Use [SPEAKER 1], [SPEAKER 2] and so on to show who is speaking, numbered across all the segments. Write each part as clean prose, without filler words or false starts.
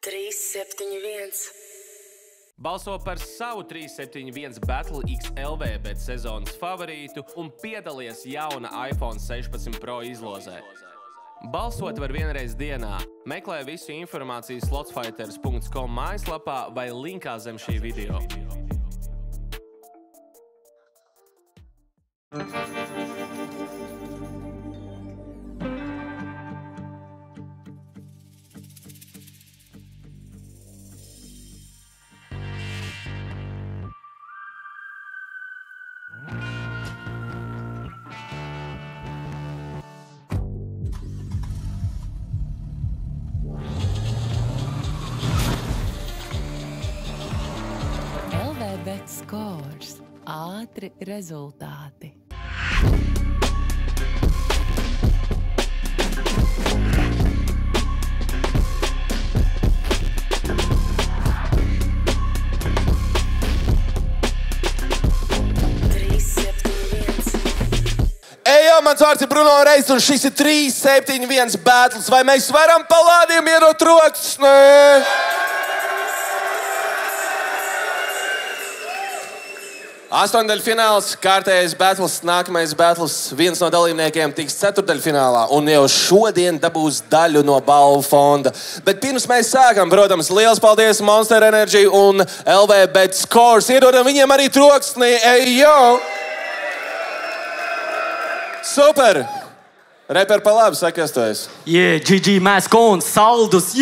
[SPEAKER 1] 371.
[SPEAKER 2] Balso par savu 371 Battle XLV bet sezonas favorītu un piedalies jauna iPhone 16 Pro izlozē. Balsot var vienreiz dienā. Meklē visu informāciju slotsfighters.com mājaslapā vai linkā zem šī video.
[SPEAKER 3] Bet scores, ātri rezultāti.
[SPEAKER 4] Ejo, mans vārds ir Bruno Reis, un šis ir 371 Battles. Vai mēs varam palādiem ierot rokas? Nē! Astoņdaļfināls, kārtējais battles, nākamais battles. Viens no dalībniekiem tiks ceturdaļfinālā un jau šodien dabūs daļu no balvu fonda. Bet pirms mēs sākam, protams, liels paldies Monster Energy un LV Bet Scores. Iedodam viņiem arī troksni. Ejo! Super! Reper pa labi, saka, kas tu esi?
[SPEAKER 5] GG Maskons, saldus,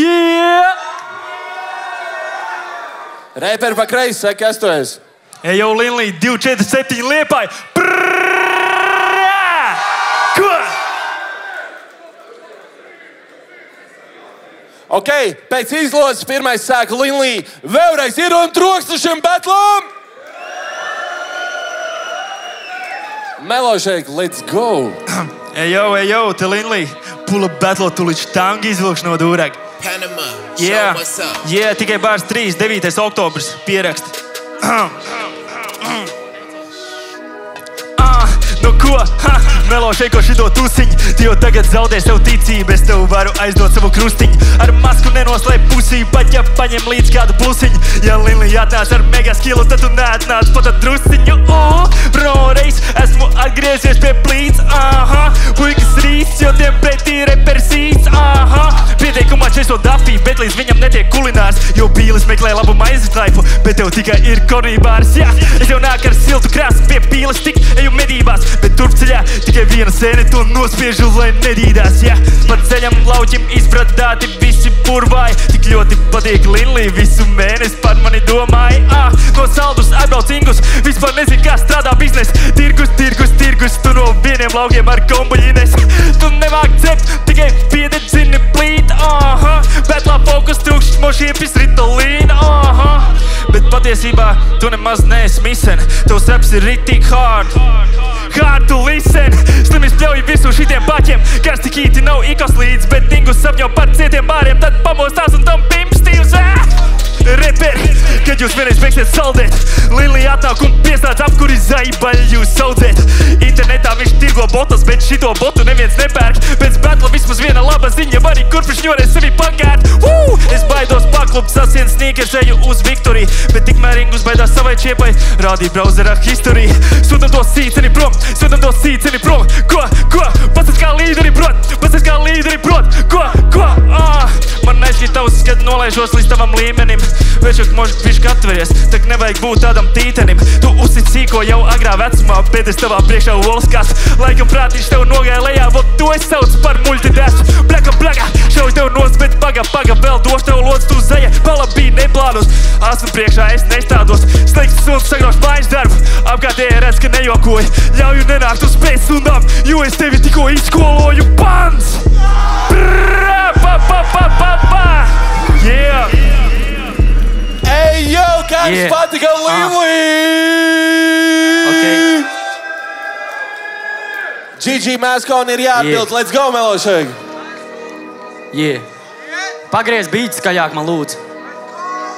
[SPEAKER 4] Reper pa kreisi, saka, kas tu esi?
[SPEAKER 5] Ejo Linlī, 247 Liepāja. Ko?
[SPEAKER 4] Ok, pēc izlozes pirmais sāka Linlī. Vēlreiz iedodam troksni šim battlam! Melošēk, let's go!
[SPEAKER 5] Ejo, te Linlī. Pula battle tulič tangi izvilkš no dūrēk.
[SPEAKER 6] Panama,
[SPEAKER 5] Yeah,
[SPEAKER 6] show what's up.
[SPEAKER 5] yeah, tikai bārs 3, 9. oktobrs, pierakst. Nu ko? Melo šeiko šito tusiņu. Tu jau tagad zaudē sev ticību. Es tev varu aizdot savu krustiņu. Ar masku nenoslēp pusī, pat ja paņem līdz kādu plusiņu. Ja Linlī atnāc ar mega skilu, tad tu neatnāc pat ar drusiņu. Bruno Reis, esmu atgriezies pie plīts. Puikas rīsts, jo tiem pretī repersīts. Pieteikumā česo dafī, bet līdz viņam netiek kulinārs. Jo pīlis meklē labu maizes traipu, bet tev tikai ir kornībārs. Jā, es jau nāk ar siltu krāsu pie pīles tik, eju medībās. Bet turp ceļā tikai viena sēne to nospiežu, lai nedīdās. Jā, pa ceļam lauķim izbradāti visi purvāji. Tik ļoti patīk Linlī, visu mēnesi par mani domāja. No saldus atbrauc Ingus, vispār nezinu, kā strādā biznes. Tirgus, tu no vieniem laukiem ar kombuļines. Tu nemāk cept, tikai piededzini plīt. Betlā fokus trūkst, mošiepis ritolīna. Bet patiesībā tu nemaz neesi misen. Tavs raps ir ritīgi hard to listen. Slimis pļauj visu šitiem baķiem. Karstikīti nav ikos līdz, bet Ingus sapņo par cietiem bāriem. Tad pamostās un tam pimpstīvs. Reperi, kad jūs vienreiz beigsiet saldēt, Linlī atnāk un piestāds apkuri zaibaļi jūs saudzēt. Internetā viņš tirgo botas, bet šito botu neviens nepērk. Pēc batla vismaz viena laba ziņa, var kurpiš ņorēs sevi pagārt. Es baidos paklupt sasien sneakers, eju uz Viktoriju, bet tikmēr Ingus baidās savai čiepai, rādīja brauzerā historiju. Sūtam to sīceni prom, Ko? Pasas kā līderi brot, Ko? Man nešķiet tavs, kad nolaižos līdz tavam līmenim. Večuk možu pišķi atveries, tak nevajag būt tādam tītenim. Tu uzsit sīko jau agrā vecumā, bet es tavā priekšā olskās. Laikam prātīši tev nogāja lejā, vot to es saucu par multidesu. Blaka, šauj tev nost, bet paga, vēl došu tev lods, tu zaļa, palabī neplānos. Esmu priekšā, es nestādos, slikts suns sagroš mājas darbu. Apkārtēji redz, ka nejokoju, ļauju nenākt uz pēc stundām, jo es tevi tikko izskoloju. Pants! Yeah!
[SPEAKER 4] Ejo, kā jums patika Linlī?
[SPEAKER 5] Okay.
[SPEAKER 4] GG Maskon ir jāatbild. Let's go, Melošēk!
[SPEAKER 5] Pagriez bīti skaļāk, man lūdzu.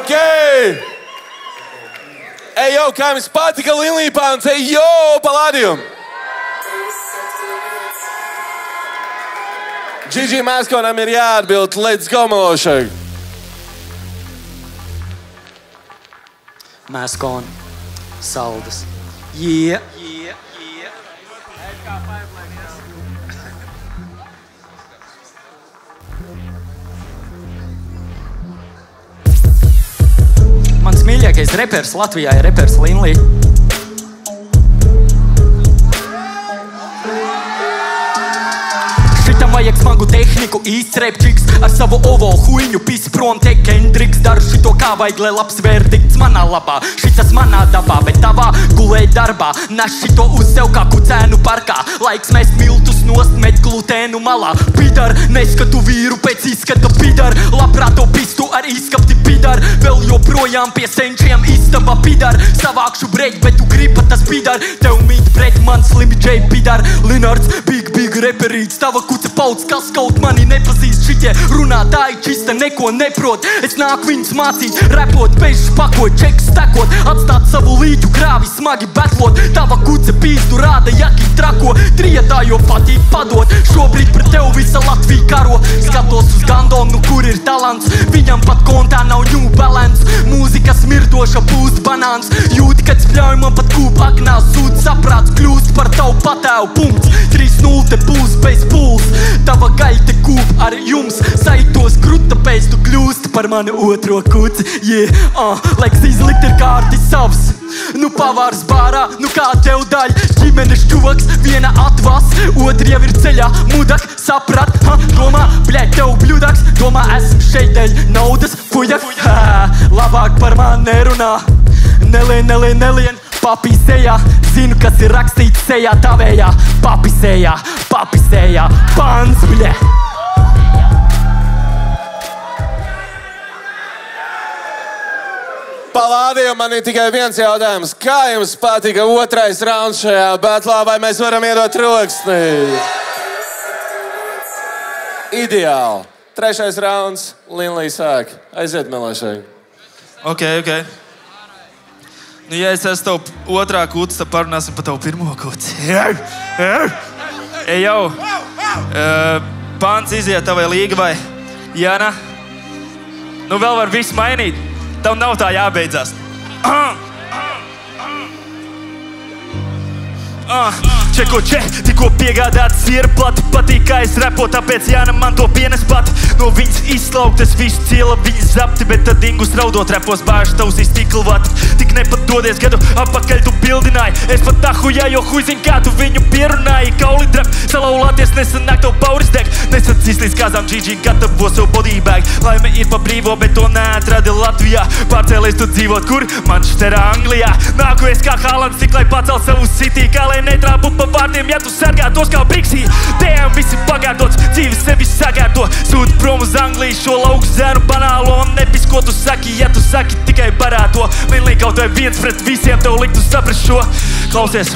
[SPEAKER 4] Ok! Ej, jau, kā jums patika Lilipāns? Ej, jau, palādījum! Gigi Maskonam ir jāatbild. Let's go, Milošai!
[SPEAKER 5] Mēskon, saldas. Yeah. Mans mīļākais repers Latvijā ir repers Linlī. Šitam vajag smagu tehniku, īsts repčiks ar savu ovo huiņu, pisi prom te Kendriks. Daru šito kā vajag, lai labs verdikts manā labā. Šitas manā dabā, bet tavā gulēj darbā. Nes šito uz sev kā kucēnu parkā. Laiks mest miltus nost, met glutēnu malā. Pidar, neskatu vīru pēc izskata pidar. Labprāt to pistu ar izskapti pidar. Vēl joprojām pie senčiem istaba pidar. Savākšu break, bet tu griba tas pidar. Tev mīt pret man Slim J pidar. Linards, big reperīts. Tava kuca pauds, kas kaut mani nepazīst. Šitie runātāji čista neko neprot. Es nāku viņus mācīt, repot, bežs pakot, čeks stakot. Atstāt savu līķu grāvi, smagi betlot. Tava kuca pīstu rāda, jaki trako. Trietā, jo patīk padot. Šobrīd pret tev visa Latvija karo. Skatos uz Gandonu, kur ir talants. Viņam pat kontā nav new balance. Mūzika smirdoša pūst banāns. Jūti, kad spļauj man pat kūp aknās. Sūd saprāts kļūst par tavu patēvu. Punkts 3-0 te būs bez pūls. Tava gaļa te kūp ar jums. Saitos kruta pēc tu kļūst par mani otro kuci. Laiks izlikt ir kārti savs. Nu pavārs bārā, nu kā tev daļ. Ģimenes čuvaks, viena atvas. Otri jau ir ceļā, mudak, saprat. Domā, bļaļ, tev bļudaks. Domā, esmu šeit dēļ naudas, fujak. Labāk par mani nerunā. Nelien. Papi sejā, zinu, kas ir rakstīts sejā tavējā. Papi sejā, pants, bļē.
[SPEAKER 4] Palādījum, man ir tikai viens jautājums. Kā jums patika otrais rauns šajā batlā, vai mēs varam iedot roksni? Ideāli. Trešais rauns, Linlī sāk. Aiziet melēšai.
[SPEAKER 6] Ok. Nu, ja es esmu tavu otrā kuts, tad parunāsim par tavu pirmo kuts. Ej jau. Pants iziet tavai līgavai. Jana. Nu, vēl var visu mainīt. Tev nav tā jābeidzās. Čeko, tikko piegādāts ir plati. Patīk, kā es repo, tāpēc Jāna man to pienes pati. No viņas izslaukt, es visu ciela viņas zapti. Bet tad dingus raudot repos bāžu tavs iztiklvati. Tik nepadodies gadu apakaļ tu bildināji. Es pat tahujā, jo huizin kā tu viņu pierunāji. Kauli drep, salaulāties nesanāk tev pauris deg. Nesacīs līdz kāzām GG gatavo savu bodybag. Laime ir pa brīvo, bet to neatradi Latvijā. Pārcēlies tu dzīvot kur? Manchesterā, Anglijā. Nāku es kā Haalands, tik lai pacel savu city. Kā lai netrāput pa vārdiem, ja tu sargātos kā Briksī. Damn, visi pagārdots, dzīves sevi sagārdo. Sūti prom uz Angliju šo lauku zēnu banālo. Un nepis, ko tu saki, ja tu saki tikai barāto. Linlī kaut vai viens pret visiem tev liktu saprast šo. Klausies,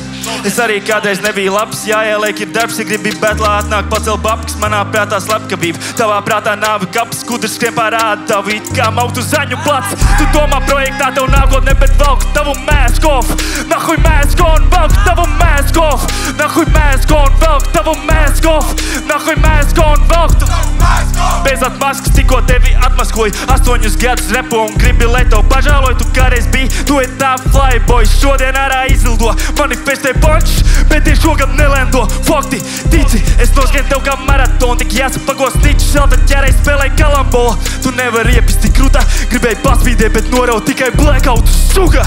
[SPEAKER 6] es arī kādreiz nebiju labs. Jāieliek ir darbs, ja gribi betlā atnāk pacel babkas. Manā prātā slepkavība, tavā prātā nāvi kaps. Skudrs skrien pārāda tavu it kā mauktu zaņu plats. Tu domā projektā tev nākotne, bet valku tavu mask off. Nahuj mask on, valku tavu mask off. Nahuj mask on, valku tavu mask off. Nahuj mask on, valku tavu mask off. Bezat maskas, tikko tevi atmaskoju. 8 gadus repo un gribi, lai tev pažāloju. Tu kādreiz biji, tu ir tā flyboy. Šodien ārā izildo, manifestē punch, bet ir šogad nelendo. Fakti, tici, es noskrien tev kā maratonu. Tik jāsapagos niķis, šalta ķērēji spēlēj kalambolu. Tu nevari iepist tik krūtā, gribēji paspīdēt, bet noraut tikai blackout, suga.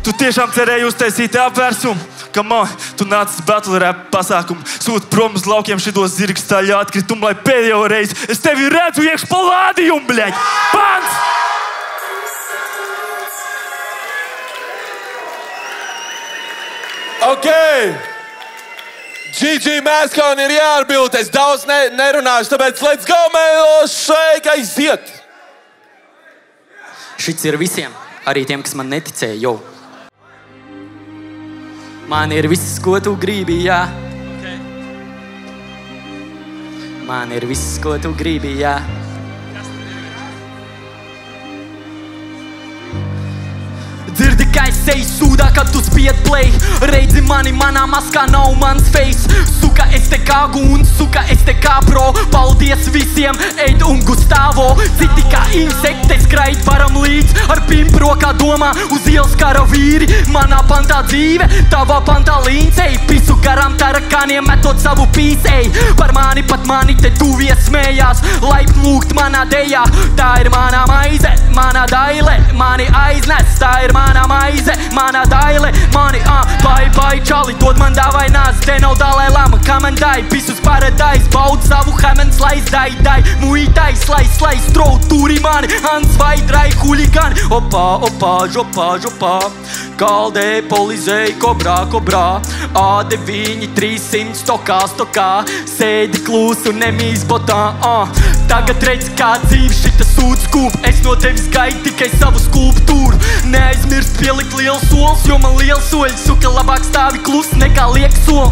[SPEAKER 6] Tu tiešām cerēji uztaisīt apvērsumu. Come on, tu nācis battle rap pasākumu. Sūti prom uz laukiem šitos zirgstaļu atkritumu, lai pēdējo reizi es tevi redzu iekš palādījumu, bļaļ! Pants!
[SPEAKER 4] Ok! GG Maskon ir jāatbild. Es daudz nerunāšu, tāpēc let's go, melēšai, ka aiziet!
[SPEAKER 5] Šits ir visiem, arī tiem, kas man neticēja, jau. Man ir viss, ko tu gribi, jā. Man ir viss, ko tu gribi, jā. Dzirdi, kā es eju sūdā, kad tu spied play. Reidzi mani, manā maskā nav mans face. Suka, es te kā guns, suka, es te kā pro. Paldies visiem, Eid un Gustavo. Citi kā insekti skraid varam līdz. Ar pimpu rokā domā uz ielas karavīri. Manā pantā dzīve, tavā pantā līns. Ej, pisu garām tarakāniem metot savu pīs. Ej, par mani pat mani te tuvie smējās. Laip lūgt manā dejā. Tā ir manā maize, manā daile. Mani aiznes, tā ir manā maize, manā daile. Mani, bye, čali, dod man dāvai nāc. Te nav Dalai Lama, kamendai, pisus paradise. Baud savu hemen, slaiz, dai, muitai, slaiz, strau, turi mani. Hans vaidrai, huligani. Opa, žopā. Kaldē, polizei, kobrā. A9, 300, stokā. Sēdi klūs un nemīs botā. Tagad redz, kā dzīve šita sūd skūp. Es no tevis gaidu tikai savu skulptūru. Neaizmirst pielikt liels solis, jo man liels soļs. Suka labāk stāvi klus nekā liek soli.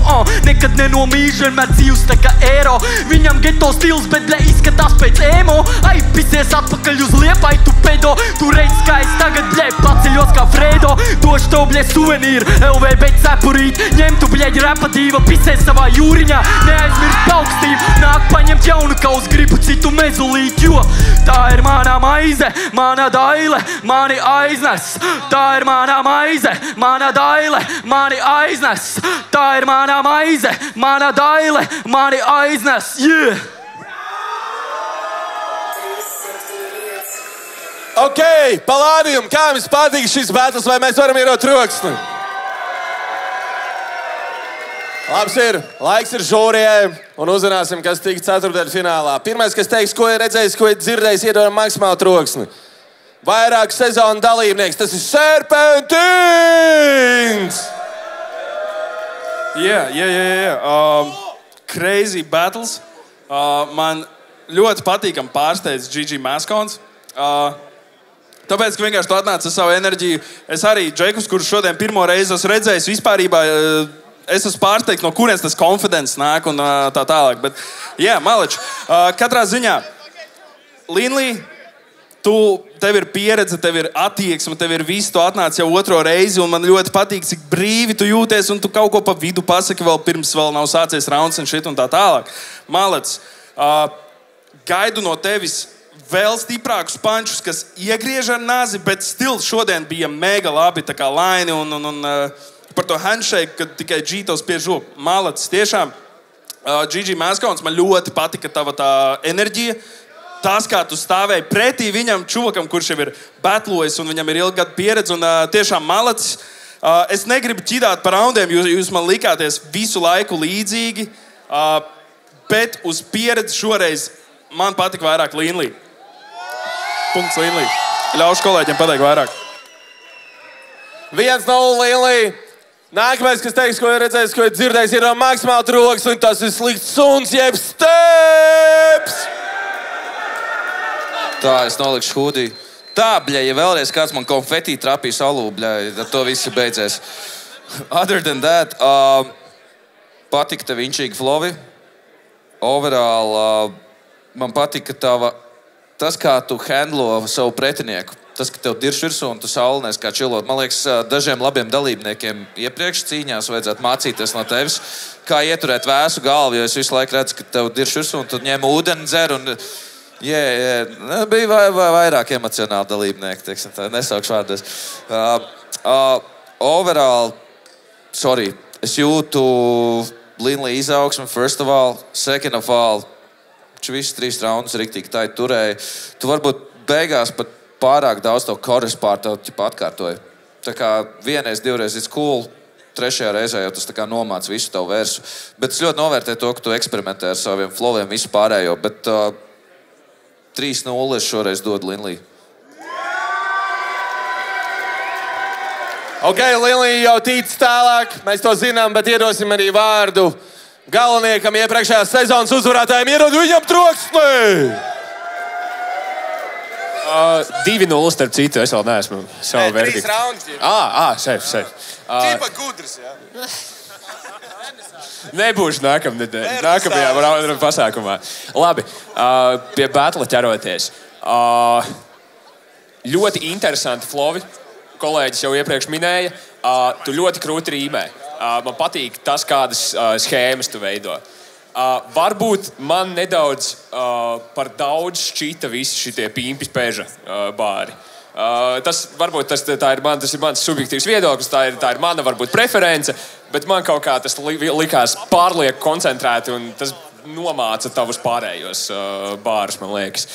[SPEAKER 5] Nekad nenomīž, vienmēr dzīvs tā kā eiro. Viņam geto stils, bet bļa izskatās pēc emo. Ai, pisies atpakaļ uz Liepai, tu pedo. Tu redz, kā es tagad bļa paceļos kā Fredo. Došu tev bļa suvenīru, LVB cepurīt. Ņem tu bļa repa dīva, pisies savā jūriņā. Neaizmirst paukstību, nāk paņemt jaunu kaus, gribu citu mezulīt. Jo tā ir manā maize, manā daile, mani aiznes. Tā ir manā maize, manā daile, mani aiznes. Tā ir manā maize, manā daile, mani aiznes. Yeah!
[SPEAKER 4] Ok, palādījumi, kā jums patīk šis battles, vai mēs varam ierot troksni? Labs ir, laiks ir žūrijai, un uzzināsim, kas tika ceturtdaļfinālā. Pirmais, kas teiks, ko ir redzējis, ko ir dzirdējis, iedodam maksimālu troksni. Vairāk sezonu dalībnieks, tas ir Serpentings!
[SPEAKER 7] Crazy battles. Man ļoti patīkam pārsteidz Gigi Maskons. Tāpēc, ka vienkārši tu atnāc ar savu enerģiju. Es arī, Džekus, kurš šodien pirmo reizi esmu redzējis, vispārībā es esmu pārsteigts, no kurienes tas confidence nāk un tā tālāk. Bet, maleči. Katrā ziņā, Linlī, tev ir pieredze, tev ir attieksme, tev ir viss, tu atnāc jau otro reizi, un man ļoti patīk, cik brīvi tu jūties, un tu kaut ko pa vidu pasaki vēl pirms vēl nav sācies rauns un shit un tā tālāk. Malec, gaidu no tevis vēl stiprākus pančus, kas iegriež ar nazi, bet still šodien bija mega labi, tā kā laini un par to handshake, kad tikai G-tos spiež roku. Malec, tiešām, Gigi Maskons, man ļoti patika tava tā enerģija. Tas, kā tu stāvēji pretī viņam čuvakam, kurš jau ir batlojis un viņam ir ilga gadu pieredze, un tiešām malacis. Es negribu ķidāt par raundiem, jūs man likāties visu laiku līdzīgi, bet uz pieredzi šoreiz man patika vairāk Linlī. Punkts Linlī. Ļaušu kolēģiem pateikt vairāk.
[SPEAKER 4] 1-0 Linlī. Nākamais, kas teiks, ko ir redzējis, ko ir dzirdējis, ir maksimāli troks, un tas ir slikts suns, jeb steps!
[SPEAKER 8] Tā, es nolikšu hūdī. Tā, bļa, ja vēlreiz kāds man konfetī trapīs alū, bļa, tad to viss beidzēs. Other than that, patika tev inčīgi flovi. Overall, man patika tas, kā tu handlo savu pretinieku. Tas, ka tev dirš virsū un tu saulinies kā čilot. Man liekas, dažiem labiem dalībniekiem iepriekš cīņās vajadzētu mācīties no tevis, kā ieturēt vēsu galvu, jo es visu laiku redzu, ka tev dirš virsū un tu ņem ūdeni dzer un... Bija vairāk emocionāli dalībnieki, teiksim tā, nesaukšu vārdos. Overall, sorry, es jūtu Linlī izaugsmi, first of all, second of all, visus 3 raundus riktīgi tā turēja. Tu varbūt beigās pat pārāk daudz to chorus pār tev atkārtoja. Tā kā vienreiz, divreiz it's cool, trešajā reizē jau tas tā kā nomāc visu tavu versu. Bet es ļoti novērtēju to, ka tu eksperimentē ar saviem flowiem visu pārējo, bet 3-0 es šoreiz dodu Linlī.
[SPEAKER 4] Ok, Linlī jau tīc tālāk, mēs to zinām, bet iedosim arī vārdu galveniekam iepriekšējās sezonas uzvarētājiem. Ierod viņam troksni!
[SPEAKER 9] 2-0 starp citu, es vēl neesmu savu verdiktu.
[SPEAKER 4] 3 raundi.
[SPEAKER 9] Safe.
[SPEAKER 4] Čipa gudrs, jā.
[SPEAKER 9] Nebūšu nākamajā pasākumā. Labi, pie batla ķeroties. Ļoti interesanti flovi. kolēģis jau iepriekš minēja, tu ļoti krūti rīmē. Man patīk tas, kādas schēmas tu veido. Varbūt man nedaudz par daudz šķita visi šitie pīmpi spēža bāri. Tā ir mans subjektīvs viedoklis, tā ir mana varbūt preference, bet man kaut kā tas likās pārlieku koncentrēti un tas nomāca tavus pārējos bārus, man liekas.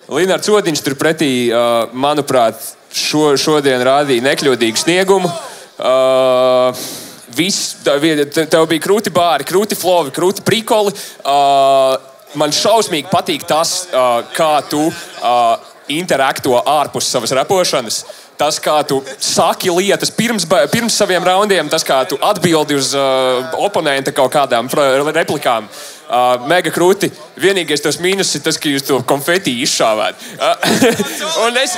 [SPEAKER 9] Linards Odiņš turpretī, manuprāt, šodien rādīja nekļūdīgu sniegumu. Tev bija krūti bāri, krūti flovi, krūti prikoli. Man šausmīgi patīk tas, kā tu interakto ārpus savas repošanas. Tas, kā tu saki lietas pirms saviem raundiem, tas, kā tu atbildi uz oponenta kaut kādām replikām. Mega krūti. Vienīgais tos mīnus ir tas, ka jūs to konfeti izšāvāt. Un es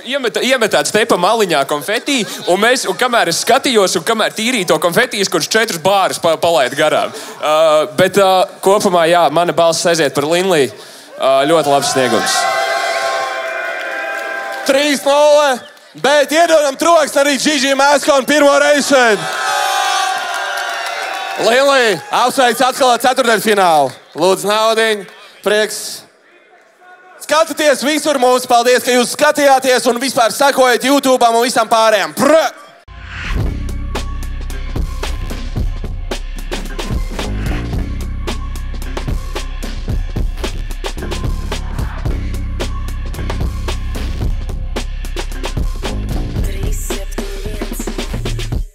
[SPEAKER 9] iemetāt stepa maliņā konfeti, un kamēr es skatījos, un kamēr tīrīju to konfetijas, kurš 4 bārus palaid garām. Bet kopumā, jā, mana balss aiziet par Linlī. Ļoti labs sniegums.
[SPEAKER 4] 3-0, bet iedodam troksni arī Gigi Maskonu pirmo reizi šeit. Linlī, apsveic atkal ceturtdaļfinālu. Lūdzu, naudiņu, prieks. Skatieties visur mūsu, paldies, ka jūs skatījāties un vispār sakojat YouTube'am un visam pārējām.